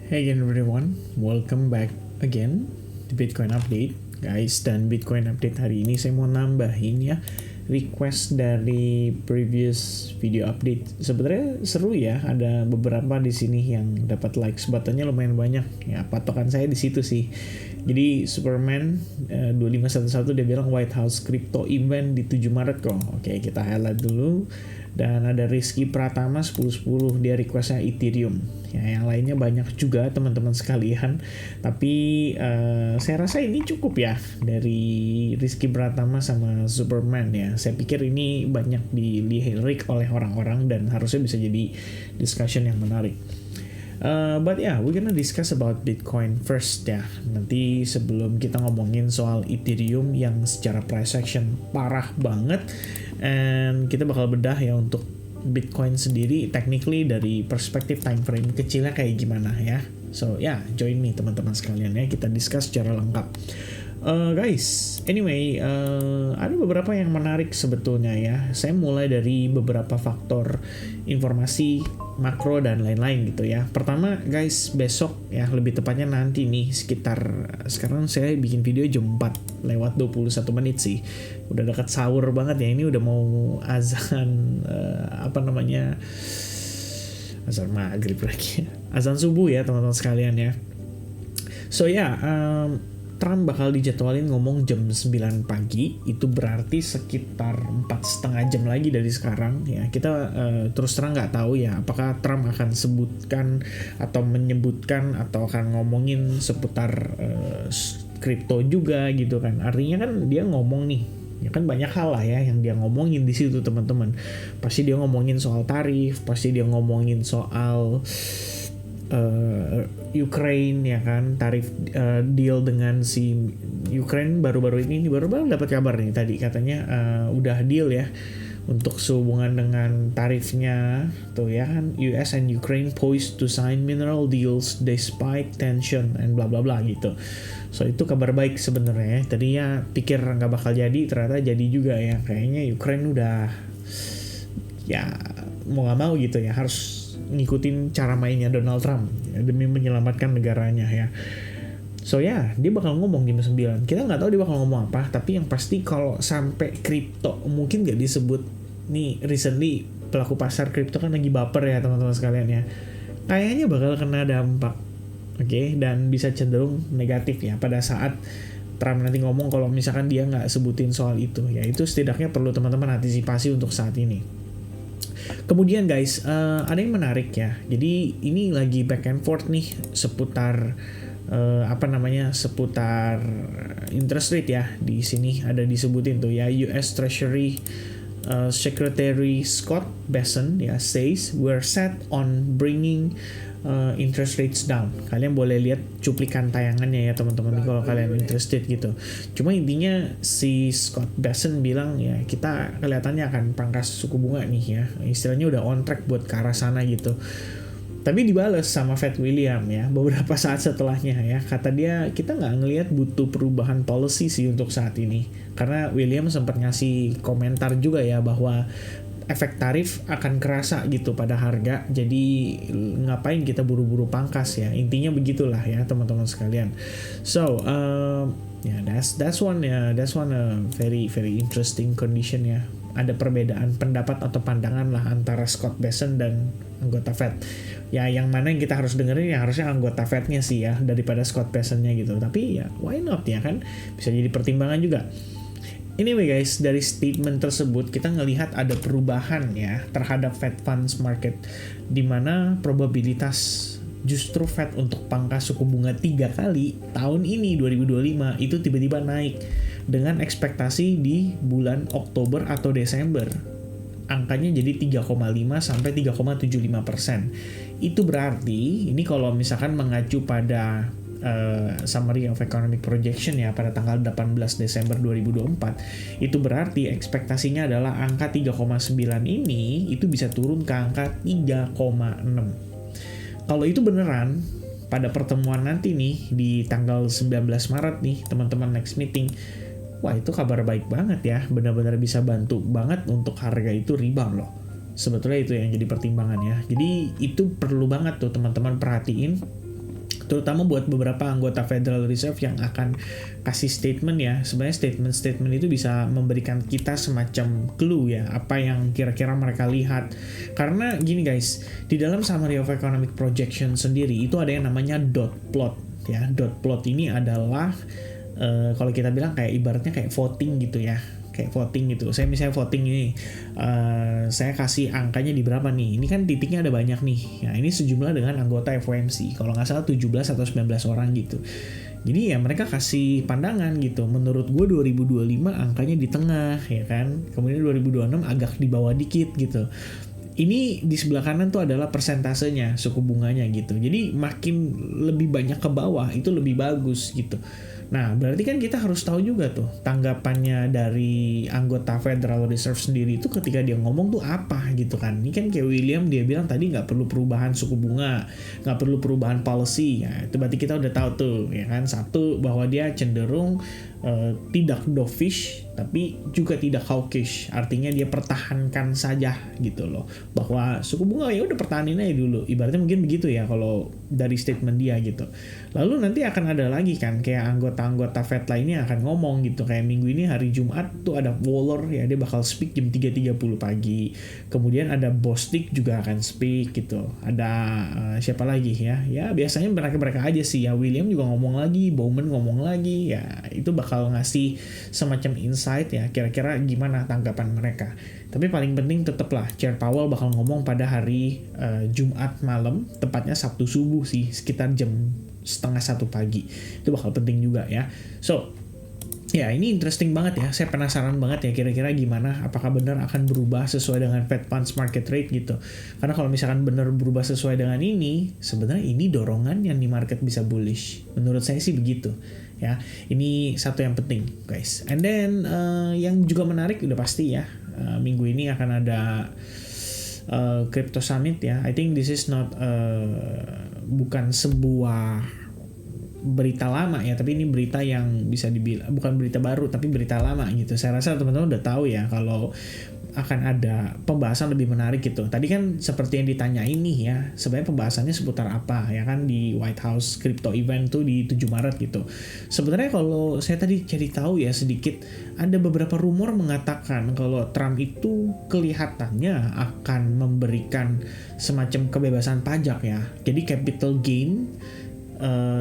Hey again everyone, welcome back again di Bitcoin Update guys. Dan Bitcoin Update hari ini saya mau nambahin ya request dari previous video update. Sebenarnya seru ya, ada beberapa di sini yang dapat likes buttonnya lumayan banyak. Ya patokan saya di situ sih. Jadi Superman 2511 dia bilang White House Crypto Event di 7 Maret kok. Oke, kita highlight dulu. Dan ada Rizky Pratama 1010, dia requestnya Ethereum. Ya, yang lainnya banyak juga teman-teman sekalian. Tapi saya rasa ini cukup ya dari Rizky Pratama sama Superman ya. Saya pikir ini banyak dilirik oleh orang-orang dan harusnya bisa jadi discussion yang menarik. But yeah, we're gonna discuss about Bitcoin first ya. Nanti sebelum kita ngomongin soal Ethereum yang secara price action parah banget, and kita bakal bedah ya untuk Bitcoin sendiri technically dari perspektif time frame kecilnya kayak gimana ya. So yeah, join me teman-teman sekalian ya, kita discuss secara lengkap. Guys, anyway, ada beberapa yang menarik sebetulnya ya. Saya mulai dari beberapa faktor informasi makro dan lain-lain gitu ya. Pertama guys, besok ya, lebih tepatnya nanti nih sekitar, sekarang saya bikin video jam 4 lewat 21 menit sih. Udah dekat sahur banget ya, ini udah mau azan azan maghrib lagi. Azan subuh ya teman-teman sekalian ya. So ya, Trump bakal dijadwalin ngomong jam 9 pagi, itu berarti sekitar 4,5 jam lagi dari sekarang ya. Kita terus terang nggak tahu ya apakah Trump akan sebutkan atau menyebutkan atau akan ngomongin seputar kripto juga gitu kan. Artinya kan dia ngomong nih, ya kan banyak hal lah ya yang dia ngomongin di situ teman-teman. Pasti dia ngomongin soal tarif, pasti dia ngomongin soal Ukraine ya kan, tarif deal dengan si Ukraine baru-baru ini baru dapat kabar nih tadi katanya udah deal ya untuk sehubungan dengan tarifnya tuh ya kan. US and Ukraine poised to sign mineral deals despite tension and bla bla bla gitu. So itu kabar baik sebenarnya. Tadinya pikir nggak bakal jadi, ternyata jadi juga ya. Kayaknya Ukraine udah ya mau nggak mau gitu ya, harus ngikutin cara mainnya Donald Trump ya, demi menyelamatkan negaranya ya. So ya, dia bakal ngomong jam 9. Kita nggak tahu dia bakal ngomong apa, tapi yang pasti kalau sampai kripto mungkin nggak disebut nih. Recently pelaku pasar kripto kan lagi baper ya teman-teman sekalian ya. Kayaknya bakal kena dampak, oke, dan bisa cenderung negatif ya pada saat Trump nanti ngomong. Kalau misalkan dia nggak sebutin soal itu, ya itu setidaknya perlu teman-teman antisipasi untuk saat ini. Kemudian guys, ada yang menarik ya. Jadi ini lagi back and forth nih seputar seputar interest rate ya. Di sini ada disebutin tuh ya, US Treasury Secretary Scott Bessent ya says we're set on bringing interest rates down. Kalian boleh lihat cuplikan tayangannya ya teman-teman kalau kalian interested gitu. Cuma intinya si Scott Bessent bilang ya, kita kelihatannya akan pangkas suku bunga nih ya. Istilahnya udah on track buat ke arah sana gitu. Tapi dibales sama Fed William ya beberapa saat setelahnya ya. Kata dia, kita nggak ngelihat butuh perubahan policy sih untuk saat ini. Karena William sempat ngasih komentar juga ya bahwa efek tarif akan kerasa gitu pada harga. Jadi ngapain kita buru-buru pangkas ya. Intinya begitulah ya teman-teman sekalian. So that's one very very interesting condition ya. Ada perbedaan pendapat atau pandangan lah antara Scott Bessent dan anggota Fed. Ya yang mana yang kita harus dengerin ya harusnya anggota Fed-nya sih ya daripada Scott Bessent-nya gitu. Tapi ya why not ya kan, bisa jadi pertimbangan juga. Anyway guys, dari statement tersebut kita ngelihat ada perubahan ya terhadap Fed Funds Market, di mana probabilitas justru Fed untuk pangkas suku bunga 3 kali tahun ini 2025 itu tiba-tiba naik dengan ekspektasi di bulan Oktober atau Desember. Angkanya jadi 3,5 sampai 3,75%. Itu berarti ini kalau misalkan mengacu pada Summary of Economic Projection ya pada tanggal 18 Desember 2024, itu berarti ekspektasinya adalah angka 3,9 ini itu bisa turun ke angka 3,6. Kalau itu beneran pada pertemuan nanti nih di tanggal 19 Maret nih teman-teman next meeting, wah itu kabar baik banget ya, benar-benar bisa bantu banget untuk harga itu rebound loh. Sebetulnya itu yang jadi pertimbangan ya. Jadi itu perlu banget tuh teman-teman perhatiin terutama buat beberapa anggota Federal Reserve yang akan kasih statement ya. Sebenarnya statement itu bisa memberikan kita semacam clue ya, apa yang kira-kira mereka lihat. Karena gini guys, di dalam Summary of Economic Projection sendiri itu ada yang namanya dot plot ya. Dot plot ini adalah kalau kita bilang kayak ibaratnya kayak voting gitu ya, kayak voting gitu. Saya misalnya voting ini, saya kasih angkanya di berapa nih. Ini kan titiknya ada banyak nih. Ya ini sejumlah dengan anggota FOMC. Kalau nggak salah 17 atau 19 orang gitu. Jadi ya mereka kasih pandangan gitu. Menurut gue 2025 angkanya di tengah ya kan. Kemudian 2026 agak di bawah dikit gitu. Ini di sebelah kanan tuh adalah persentasenya suku bunganya gitu. Jadi makin lebih banyak ke bawah itu lebih bagus gitu. Nah, berarti kan kita harus tahu juga tuh tanggapannya dari anggota Federal Reserve sendiri itu ketika dia ngomong tuh apa gitu kan. Ini kan kayak William dia bilang tadi nggak perlu perubahan suku bunga, nggak perlu perubahan policy. Ya, itu berarti kita udah tahu tuh ya kan. Satu, bahwa dia cenderung tidak dovish tapi juga tidak hawkish, artinya dia pertahankan saja gitu loh, bahwa suku bunga ya udah pertahanin aja dulu, ibaratnya mungkin begitu ya kalau dari statement dia gitu. Lalu nanti akan ada lagi kan kayak anggota-anggota Fed lainnya akan ngomong gitu, kayak minggu ini hari Jumat tuh ada Waller ya, dia bakal speak jam 3.30 pagi, kemudian ada Bostic juga akan speak gitu, ada siapa lagi ya biasanya mereka aja sih ya, William juga ngomong lagi, Bowman ngomong lagi ya, itu bakal ngasih semacam insight ya kira-kira gimana tanggapan mereka. Tapi paling penting tetaplah Chair Powell bakal ngomong pada hari Jumat malam, tepatnya Sabtu subuh sih, sekitar jam 12:30 pagi. Itu bakal penting juga ya. So ya ini interesting banget ya, saya penasaran banget ya kira-kira gimana, apakah benar akan berubah sesuai dengan Fed Funds Market Rate gitu. Karena kalau misalkan benar berubah sesuai dengan ini, sebenarnya ini dorongan yang di market bisa bullish. Menurut saya sih begitu ya. Ini satu yang penting guys. And then yang juga menarik udah pasti ya, minggu ini akan ada Crypto Summit ya. I think this is not bukan sebuah berita lama ya, tapi ini berita yang bisa dibilang bukan berita baru tapi berita lama gitu. Saya rasa teman-teman udah tahu ya kalau akan ada pembahasan lebih menarik gitu. Tadi kan seperti yang ditanyain nih ya, sebenarnya pembahasannya seputar apa ya kan di White House Crypto Event tuh di 7 Maret gitu. Sebenarnya kalau saya tadi cari tahu ya sedikit, ada beberapa rumor mengatakan kalau Trump itu kelihatannya akan memberikan semacam kebebasan pajak ya. Jadi capital gain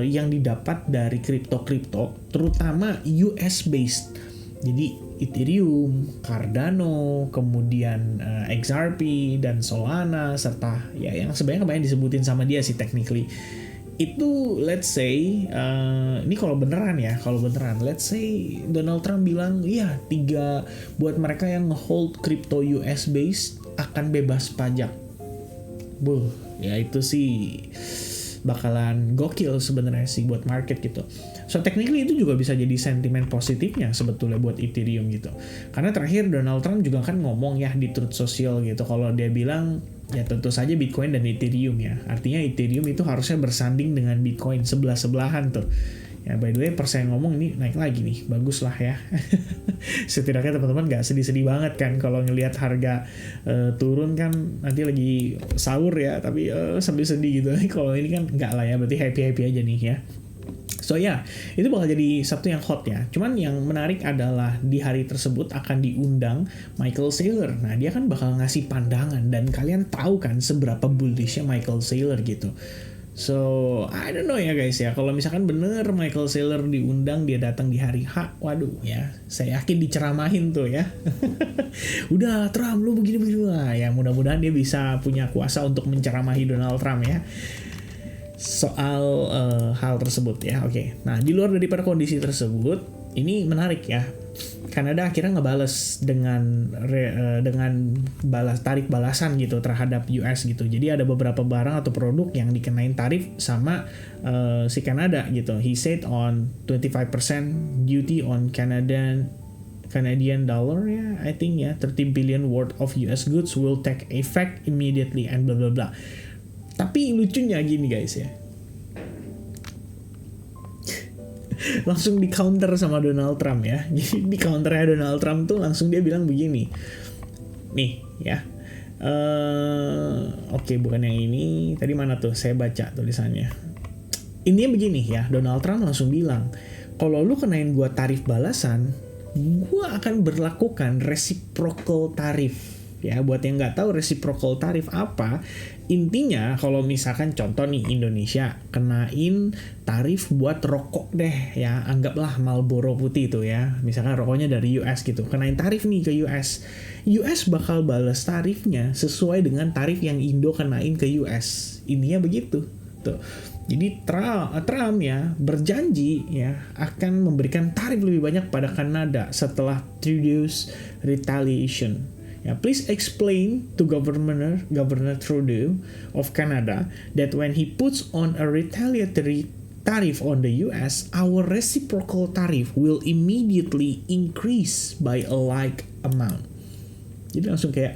yang didapat dari kripto, terutama US based. Jadi Ethereum, Cardano, kemudian XRP dan Solana, serta ya yang sebenarnya kebanyakan disebutin sama dia sih technically. Itu let's say ini kalau beneran let's say Donald Trump bilang iya 3 buat mereka yang nge-hold crypto US based akan bebas pajak. Ya itu sih bakalan gokil sebenarnya sih buat market gitu. So technically itu juga bisa jadi sentimen positifnya sebetulnya buat Ethereum gitu. Karena terakhir Donald Trump juga kan ngomong ya di Truth Social gitu, kalau dia bilang ya tentu saja Bitcoin dan Ethereum ya. Artinya Ethereum itu harusnya bersanding dengan Bitcoin sebelah-sebelahan tuh. Ya by the way persen ngomong ini naik lagi nih, bagus lah ya. Setidaknya teman-teman gak sedih-sedih banget kan kalau ngelihat harga turun kan, nanti lagi sahur ya tapi sambil sedih gitu. Kalau ini kan enggak lah ya, berarti happy-happy aja nih ya. So ya, itu bakal jadi satu yang hot ya. Cuman yang menarik adalah di hari tersebut akan diundang Michael Saylor. Nah dia kan bakal ngasih pandangan, dan kalian tahu kan seberapa bullishnya Michael Saylor gitu. So, I don't know ya guys ya, kalau misalkan bener Michael Saylor diundang, dia datang di hari H, waduh ya, saya yakin diceramahin tuh ya. Udah Trump, lu begini-begini lah. Ya mudah-mudahan dia bisa punya kuasa untuk menceramahi Donald Trump ya. Soal hal tersebut ya, oke. Nah, di luar daripada kondisi tersebut, ini menarik ya. Kanada akhirnya ngebales dengan tarik balasan gitu terhadap US gitu. Jadi ada beberapa barang atau produk yang dikenain tarif sama si Kanada gitu. He said on 25% duty on Canadian dollar ya, I think ya, 30 billion worth of US goods will take effect immediately and bla bla bla. Tapi lucunya gini guys ya, langsung di counter sama Donald Trump ya. Jadi di counternya Donald Trump tuh langsung dia bilang begini, nih ya, oke, bukan yang ini, tadi mana tuh saya baca tulisannya, Intinya begini ya, Donald Trump langsung bilang, kalau lu kenain gue tarif balasan, gue akan berlakukan reciprocal tarif. Ya, buat yang nggak tahu reciprocal tarif apa, intinya kalau misalkan contoh nih Indonesia kenain tarif buat rokok deh ya, anggaplah Marlboro putih itu ya, misalkan rokoknya dari US gitu, kenain tarif nih ke US. US bakal balas tarifnya sesuai dengan tarif yang Indo kenain ke US. Intinya begitu. Tuh. Jadi Trump ya berjanji ya akan memberikan tarif lebih banyak pada Kanada setelah Trudeau's retaliation. Ya, please explain to Governor Trudeau of Canada that when he puts on a retaliatory tariff on the US, our reciprocal tariff will immediately increase by a like amount. Jadi langsung kayak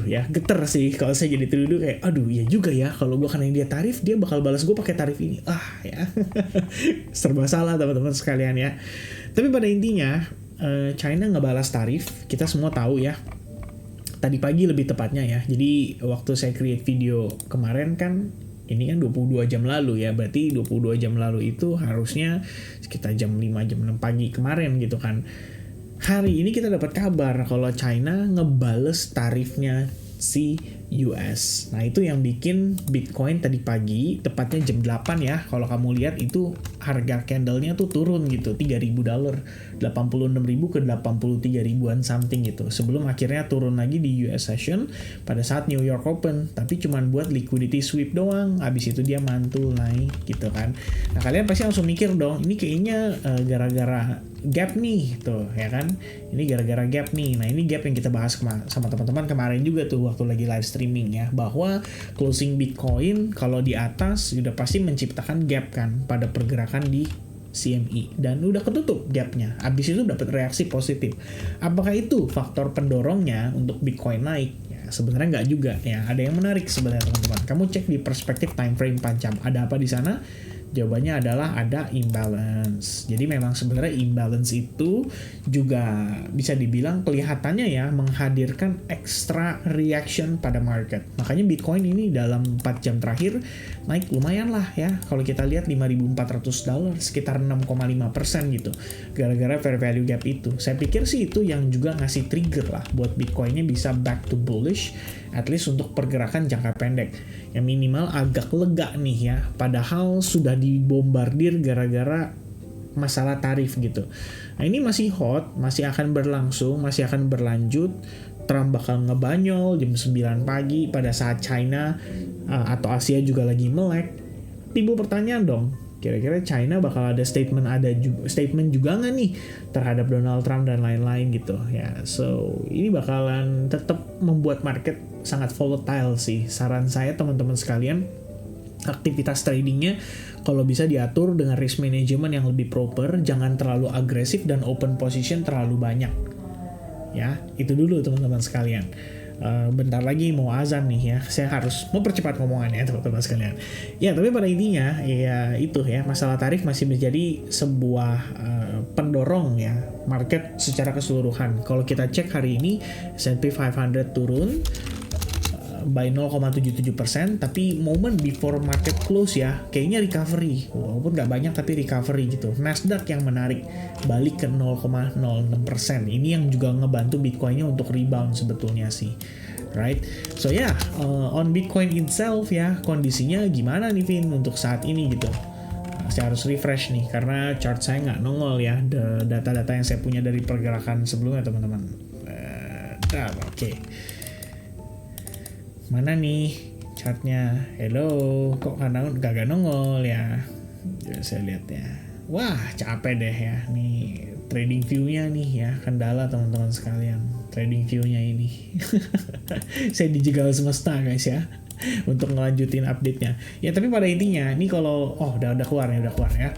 ya geter sih kalau saya jadi Trudeau, kayak aduh ya juga ya, kalau gue kenain dia tarif, dia bakal balas gue pakai tarif ini. Ya serba salah teman-teman sekalian ya. Tapi pada intinya China ngebalas tarif, kita semua tahu ya, tadi pagi lebih tepatnya ya. Jadi waktu saya create video kemarin kan, ini kan 22 jam lalu ya, berarti 22 jam lalu itu harusnya sekitar jam 5, jam 6 pagi kemarin gitu kan. Hari ini kita dapat kabar kalau China ngebales tarifnya si US. Nah itu yang bikin Bitcoin tadi pagi, tepatnya jam 8 ya, kalau kamu lihat itu harga candlenya tuh turun gitu, $3.000, 86.000 ke 83.000-an something gitu. Sebelum akhirnya turun lagi di US session pada saat New York Open, tapi cuman buat liquidity sweep doang, habis itu dia mantul naik gitu kan. Nah kalian pasti langsung mikir dong, ini kayaknya gara-gara gap nih tuh ya kan, ini gara-gara gap nih. Nah ini gap yang kita bahas sama teman-teman kemarin juga tuh waktu lagi live streaming ya, bahwa closing Bitcoin kalau di atas udah pasti menciptakan gap kan pada pergerakan di CME, dan udah ketutup gapnya, abis itu dapat reaksi positif. Apakah itu faktor pendorongnya untuk Bitcoin naik? Ya, sebenarnya nggak juga ya. Ada yang menarik sebenarnya teman-teman, kamu cek di perspektif time frame 4 jam, ada apa di sana? Jawabannya adalah ada imbalance. Jadi memang sebenarnya imbalance itu juga bisa dibilang kelihatannya ya menghadirkan extra reaction pada market. Makanya Bitcoin ini dalam 4 jam terakhir naik lumayan lah ya. Kalau kita lihat $5.400, sekitar 6,5% gitu. Gara-gara fair value gap itu. Saya pikir sih itu yang juga ngasih trigger lah buat Bitcoinnya bisa back to bullish, at least untuk pergerakan jangka pendek. Yang minimal agak lega nih ya, padahal sudah dibombardir gara-gara masalah tarif gitu. Nah ini masih hot, masih akan berlangsung, masih akan berlanjut. Trump bakal ngebanyol jam 9 pagi pada saat China atau Asia juga lagi melek. Timbul pertanyaan dong, kira-kira China bakal ada statement juga nggak nih terhadap Donald Trump dan lain-lain gitu ya. So ini bakalan tetap membuat market sangat volatile sih. Saran saya teman-teman sekalian, aktivitas tradingnya kalau bisa diatur dengan risk management yang lebih proper, jangan terlalu agresif dan open position terlalu banyak ya. Itu dulu teman-teman sekalian. Bentar lagi mau azan nih ya, saya harus mempercepat ngomongannya teman-teman sekalian ya. Tapi pada intinya ya itu ya, masalah tarif masih menjadi sebuah pendorong ya market secara keseluruhan. Kalau kita cek hari ini S&P 500 turun by 0,77%, tapi moment before market close ya kayaknya recovery, walaupun nggak banyak tapi recovery gitu. Nasdaq yang menarik balik ke 0,06%, ini yang juga ngebantu Bitcoinnya untuk rebound sebetulnya sih, right? So ya, on Bitcoin itself ya, kondisinya gimana nih Vin untuk saat ini gitu. Saya harus refresh nih karena chart saya nggak nongol ya, data-data yang saya punya dari pergerakan sebelumnya teman-teman. Oke. Mana nih chartnya? Hello, kok kagak nongol ya? Saya lihat ya. Wah, capek deh ya. Nih trading view-nya nih ya, kendala teman-teman sekalian. Trading view-nya ini. Saya dijegal semesta guys ya untuk ngelanjutin update-nya. Ya tapi pada intinya, ini kalau udah keluar ya.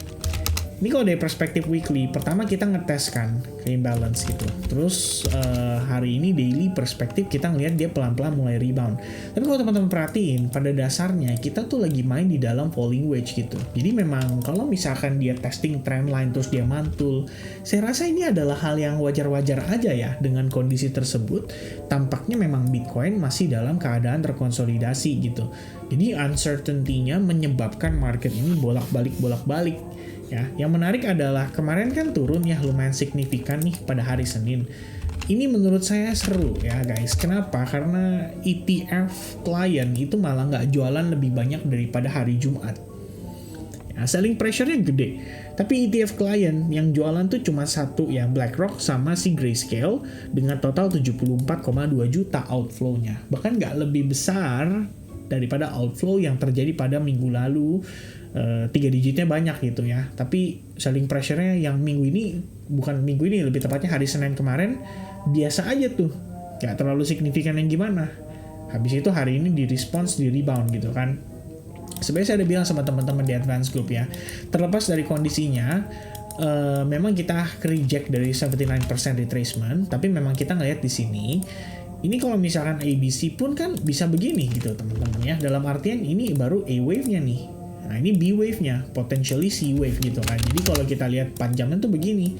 Ini kalau dari perspektif weekly, pertama kita ngetes kan ke imbalance gitu. Terus hari ini daily perspektif kita ngelihat dia pelan-pelan mulai rebound. Tapi kalau teman-teman perhatiin, pada dasarnya kita tuh lagi main di dalam falling wedge gitu. Jadi memang kalau misalkan dia testing trend line terus dia mantul, saya rasa ini adalah hal yang wajar-wajar aja ya dengan kondisi tersebut. Tampaknya memang Bitcoin masih dalam keadaan terkonsolidasi gitu. Jadi uncertainty-nya menyebabkan market ini bolak-balik. Ya, yang menarik adalah kemarin kan turun ya lumayan signifikan nih pada hari Senin. Ini menurut saya seru ya guys. Kenapa? Karena ETF client itu malah nggak jualan lebih banyak daripada hari Jumat. Ya, selling pressure-nya gede. Tapi ETF client yang jualan tuh cuma satu ya, BlackRock sama si Grayscale dengan total 74,2 juta outflow-nya. Bahkan nggak lebih besar daripada outflow yang terjadi pada minggu lalu. 3 digitnya banyak gitu ya, tapi selling pressure-nya yang bukan minggu ini, lebih tepatnya hari Senin kemarin biasa aja tuh, gak terlalu signifikan yang gimana. Habis itu hari ini di rebound gitu kan. Sebenarnya saya udah bilang sama teman-teman di advance group ya, terlepas dari kondisinya, memang kita reject dari 79% retracement, tapi memang kita ngeliat di sini. Ini kalau misalkan ABC pun kan bisa begini gitu teman-teman ya, dalam artian ini baru A wave-nya nih. Nah ini B wave-nya, potentially C wave gitu kan. Jadi kalau kita lihat panjangnya tuh begini.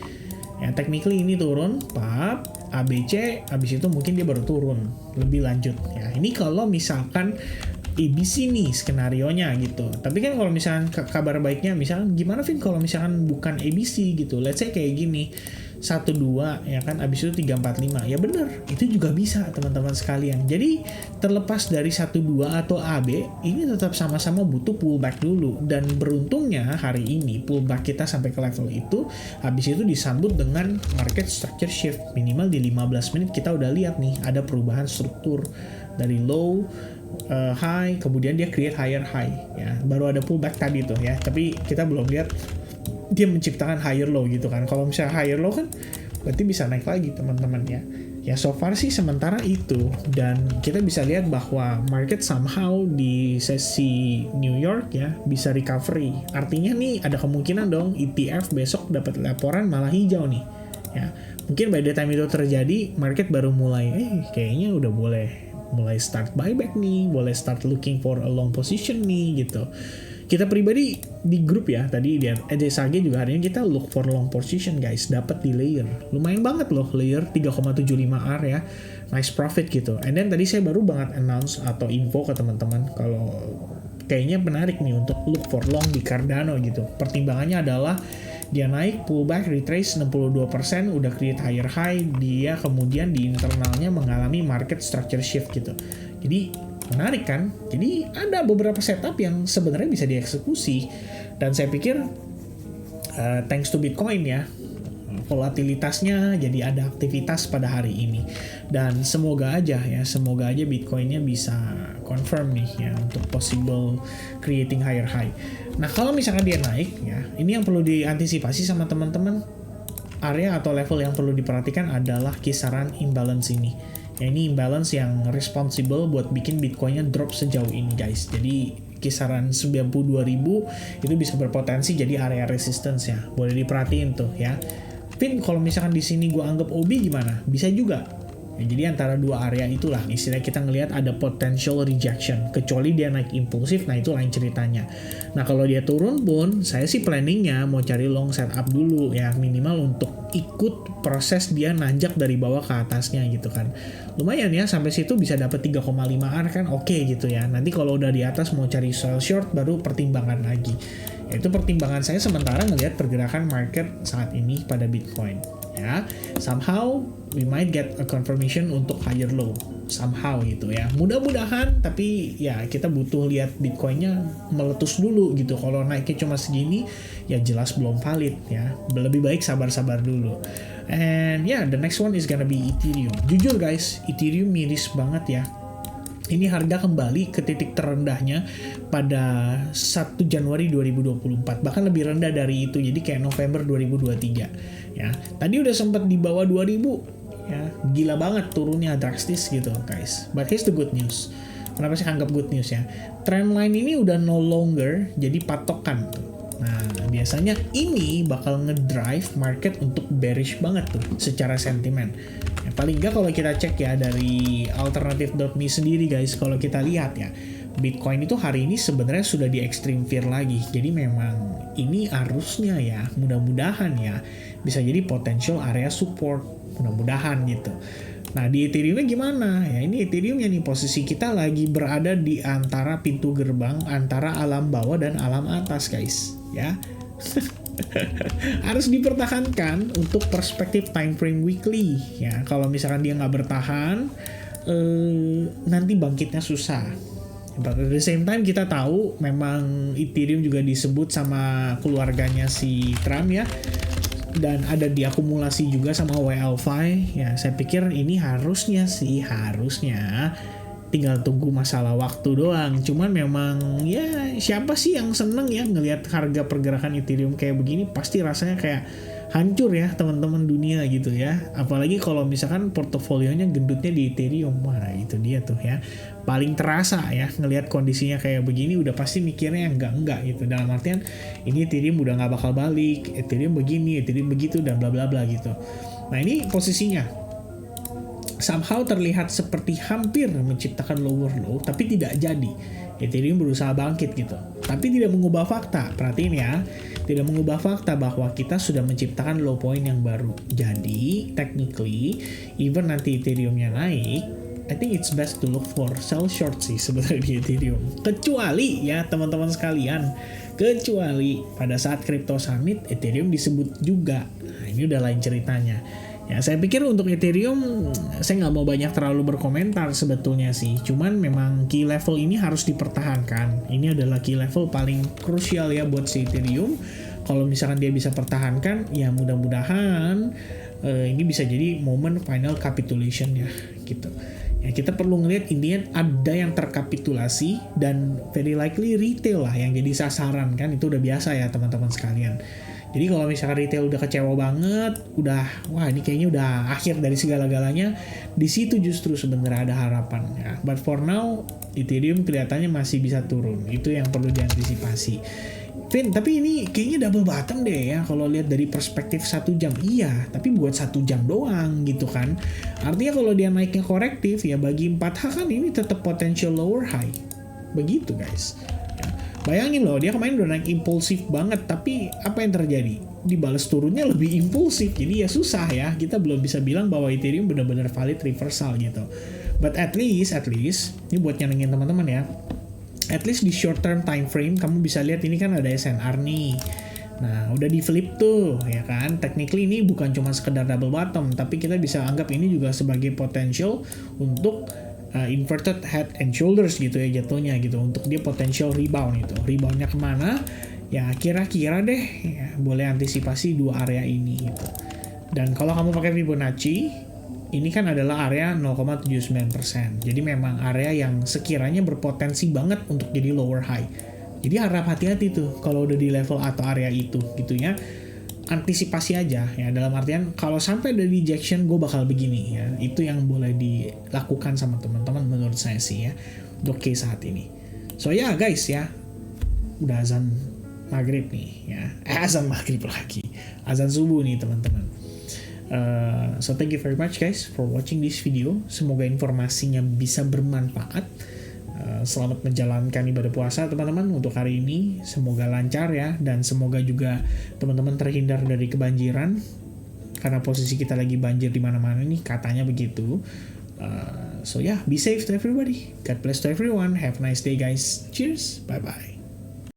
Ya technically ini turun, pap, ABC, abis itu mungkin dia baru turun lebih lanjut. Ya ini kalau misalkan ABC nih skenarionya gitu. Tapi kan kalau misalkan kabar baiknya, misalkan gimana Vin kalau misalkan bukan ABC gitu. Let's say kayak gini. 1, 2 ya kan, abis itu 3, 4, 5 ya bener, itu juga bisa teman-teman sekalian. Jadi terlepas dari 1, 2 atau AB, ini tetap sama-sama butuh pullback dulu. Dan beruntungnya hari ini pullback kita sampai ke level itu, habis itu disambut dengan market structure shift. Minimal di 15 menit kita udah lihat nih ada perubahan struktur dari low high, kemudian dia create higher high ya. Baru ada pullback tadi tuh ya, tapi kita belum lihat dia menciptakan higher low gitu kan. Kalau misalnya higher low kan berarti bisa naik lagi teman-teman ya. Ya so far sih sementara itu, dan kita bisa lihat bahwa market somehow di sesi New York ya bisa recovery. Artinya nih ada kemungkinan dong ETF besok dapat laporan malah hijau nih. Ya, mungkin by the time itu terjadi market baru mulai kayaknya udah mulai start buyback nih, boleh start looking for a long position nih gitu. Kita pribadi di grup ya, tadi di EDSAG juga hari ini kita look for long position guys, dapat di layer. Lumayan banget loh layer 3,75R ya. Nice profit gitu. And then tadi saya baru banget announce atau info ke teman-teman kalau kayaknya menarik nih untuk look for long di Cardano gitu. Pertimbangannya adalah dia naik, pullback, retrace 62%, udah create higher high, dia kemudian di internalnya mengalami market structure shift gitu. Jadi menarik kan? Jadi ada beberapa setup yang sebenarnya bisa dieksekusi, dan saya pikir thanks to Bitcoin ya, volatilitasnya jadi ada aktivitas pada hari ini, dan semoga aja Bitcoinnya bisa confirm nih ya untuk possible creating higher high. Nah kalau misalkan dia naik ya, ini yang perlu diantisipasi sama teman-teman. Area atau level yang perlu diperhatikan adalah kisaran imbalance ini. Ya, ini imbalance yang responsible buat bikin Bitcoinnya drop sejauh ini guys. Jadi kisaran 92.000 itu bisa berpotensi jadi area resistance ya. Boleh diperhatiin tuh ya. Pin kalau misalkan di sini gua anggap OB gimana? Bisa juga. Ya, jadi antara dua area itulah istilahnya kita ngelihat ada potential rejection. Kecuali dia naik impulsif, nah itu lain ceritanya. Nah kalau dia turun pun, saya sih planningnya mau cari long setup dulu ya, minimal untuk ikut proses dia nanjak dari bawah ke atasnya gitu kan. Lumayan ya, sampai situ bisa dapat 3,5R kan oke gitu ya. Nanti kalau udah di atas mau cari sell short baru pertimbangan lagi. Itu pertimbangan saya sementara ngelihat pergerakan market saat ini pada Bitcoin ya. Somehow we might get a confirmation untuk higher low somehow gitu ya. Mudah-mudahan, tapi ya kita butuh lihat Bitcoinnya meletus dulu gitu. Kalau naiknya cuma segini ya jelas belum valid ya. Lebih baik sabar-sabar dulu. And yeah, the next one is gonna be Ethereum. Jujur guys, Ethereum miris banget ya. Ini harga kembali ke titik terendahnya pada 1 Januari 2024. Bahkan lebih rendah dari itu. Jadi kayak November 2023. Ya, tadi udah sempat di bawah 2000. Ya, gila banget turunnya drastis gitu, guys. But here's the good news. Kenapa sih anggap good news ya? Trendline ini udah no longer jadi patokan. Nah, biasanya ini bakal ngedrive market untuk bearish banget tuh secara sentimen. Ya, paling nggak kalau kita cek ya dari alternative.me sendiri guys, kalau kita lihat ya, Bitcoin itu hari ini sebenarnya sudah di extreme fear lagi. Jadi memang ini harusnya ya, mudah-mudahan ya, bisa jadi potential area support, mudah-mudahan gitu. Nah, di Ethereum-nya gimana? Ya, ini Ethereum-nya nih, posisi kita lagi berada di antara pintu gerbang, antara alam bawah dan alam atas, guys. Ya. Harus dipertahankan untuk perspektif time frame weekly. Ya, kalau misalkan dia nggak bertahan, nanti bangkitnya susah. But at the same time kita tahu memang Ethereum juga disebut sama keluarganya si Trump ya. Dan ada diakumulasi juga sama WLFi. Ya, saya pikir ini harusnya tinggal tunggu masalah waktu doang. Cuman memang ya siapa sih yang seneng ya ngelihat harga pergerakan Ethereum kayak begini, pasti rasanya kayak hancur ya teman-teman dunia gitu ya. Apalagi kalau misalkan portofolionya gendutnya di Ethereum. Wah, itu dia tuh ya. Paling terasa ya ngelihat kondisinya kayak begini, udah pasti mikirnya enggak gitu. Dalam artian ini Ethereum udah nggak bakal balik, Ethereum begini, Ethereum begitu dan bla bla bla gitu. Nah, ini posisinya somehow terlihat seperti hampir menciptakan lower low, tapi tidak jadi. Ethereum berusaha bangkit gitu, tapi tidak mengubah fakta. Perhatiin ya, tidak mengubah fakta bahwa kita sudah menciptakan low point yang baru. Jadi, technically, even nanti Ethereum-nya naik, I think it's best to look for sell short sih sebenarnya di Ethereum. Kecuali ya teman-teman sekalian, kecuali pada saat Crypto Summit Ethereum disebut juga. Nah, ini udah lain ceritanya. Ya, saya pikir untuk Ethereum, saya nggak mau banyak terlalu berkomentar sebetulnya sih. Cuman memang key level ini harus dipertahankan. Ini adalah key level paling krusial ya buat si Ethereum. Kalau misalkan dia bisa pertahankan, ya mudah-mudahan ini bisa jadi momen final capitulation ya gitu. Ya, kita perlu ngelihat intinya ada yang terkapitulasi dan very likely retail lah yang jadi sasaran kan. Itu udah biasa ya teman-teman sekalian. Jadi kalau misalkan retail udah kecewa banget, wah ini kayaknya udah akhir dari segala-galanya, di situ justru sebenarnya ada harapan ya. But for now, Ethereum kelihatannya masih bisa turun. Itu yang perlu diantisipasi. Vin, tapi ini kayaknya double bottom deh ya kalau lihat dari perspektif 1 jam. Iya, tapi buat 1 jam doang gitu kan. Artinya kalau dia naiknya korektif ya bagi 4H kan ini tetap potential lower high. Begitu guys. Bayangin loh, dia kemarin udah naik impulsif banget, tapi apa yang terjadi? Dibalas turunnya lebih impulsif, jadi ya susah ya. Kita belum bisa bilang bahwa Ethereum benar-benar valid reversal gitu. But at least, ini buat nyenengin teman-teman ya. At least di short term time frame, kamu bisa lihat ini kan ada SNR nih. Nah, udah di flip tuh, ya kan? Technically ini bukan cuma sekedar double bottom, tapi kita bisa anggap ini juga sebagai potential untuk inverted head and shoulders gitu ya jatuhnya gitu, untuk dia potential rebound itu. Reboundnya kemana? Ya kira-kira deh ya, boleh antisipasi 2 area ini gitu. Dan kalau kamu pakai Fibonacci, ini kan adalah area 0,79%. Jadi memang area yang sekiranya berpotensi banget untuk jadi lower high. Jadi harap hati-hati tuh kalau udah di level atau area itu gitu ya. Antisipasi aja ya, dalam artian kalau sampai ada rejection gue bakal begini ya. Itu yang boleh dilakukan sama teman-teman menurut saya sih ya untuk case saat ini. So ya guys ya, udah azan maghrib nih ya, azan maghrib lagi, azan subuh nih teman-teman. So thank you very much guys for watching this video. Semoga informasinya bisa bermanfaat. Selamat menjalankan ibadah puasa teman-teman untuk hari ini. Semoga lancar ya, dan semoga juga teman-teman terhindar dari kebanjiran karena posisi kita lagi banjir di mana-mana nih katanya begitu. So yeah, be safe to everybody. God bless to everyone. Have a nice day guys. Cheers. Bye bye.